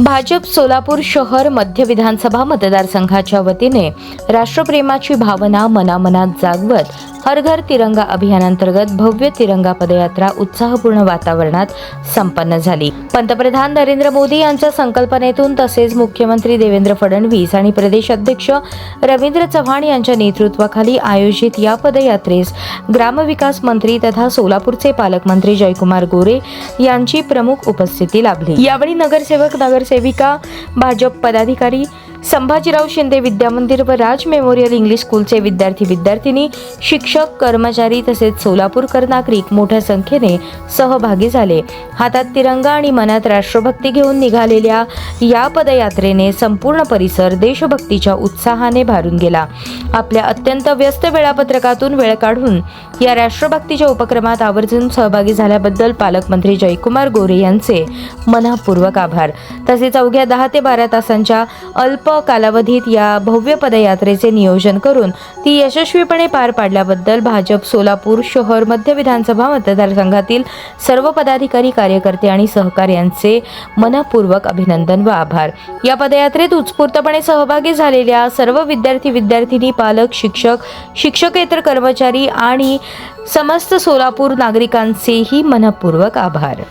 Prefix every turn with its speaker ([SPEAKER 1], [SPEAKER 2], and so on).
[SPEAKER 1] भाजप सोलापूर शहर मध्य विधानसभा मतदारसंघाच्या वतीने राष्ट्रप्रेमाची भावना मनामनात जागवत हर घर तिरंगा अभियानांतर्गत भव्य तिरंगा पदयात्रा उत्साहपूर्ण वातावरणात संपन्न झाली। पंतप्रधान नरेंद्र मोदी यांच्या संकल्पनेतून तसेच मुख्यमंत्री देवेंद्र फडणवीस आणि प्रदेश अध्यक्ष रवींद्र चव्हाण यांच्या नेतृत्वाखाली आयोजित या पदयात्रेस ग्रामविकास मंत्री तथा सोलापूरचे पालकमंत्री जयकुमार गोरे यांची प्रमुख उपस्थिती लाभली। यावेळी नगरसेवक नगरसेविका, भाजप पदाधिकारी, संभाजीराव शिंदे विद्यामंदिर व राज मेमोरियल इंग्लिश स्कूलचे विद्यार्थी-विद्यार्थिनी, शिक्षक, कर्मचारी तसेच सोलापूरकर नागरिक मोठ्या संख्येने सहभागी झाले। हातात तिरंगा आणि मनात राष्ट्रभक्ती घेऊन निघालेल्या या पदयात्रेने संपूर्ण परिसर देशभक्तीच्या उत्साहाने भारून गेला। आपल्या अत्यंत व्यस्त वेळापत्रकातून वेळ काढून या राष्ट्रभक्तीच्या उपक्रमात आवर्जून सहभागी झाल्याबद्दल पालकमंत्री जयकुमार गोरे यांचे मनःपूर्वक आभार। तसेच अवघ्या 10 ते 12 तासांच्या अल्प कालावधीत या भव्य पदयात्रेचे नियोजन करून ती यशस्वीपणे पार पाडल्याबद्दल भाजप सोलापूर शहर मध्य विधानसभा मतदारसंघातील सर्व पदाधिकारी, कार्यकर्ते आणि सहकार्यांचे मनःपूर्वक अभिनंदन व आभार। या पदयात्रेत उत्स्फूर्तपणे सहभागी झालेल्या सर्व विद्यार्थी-विद्यार्थिनी, पालक, शिक्षक, शिक्षकेतर कर्मचारी आणि समस्त सोलापूर नागरिकांचेही मनःपूर्वक आभार।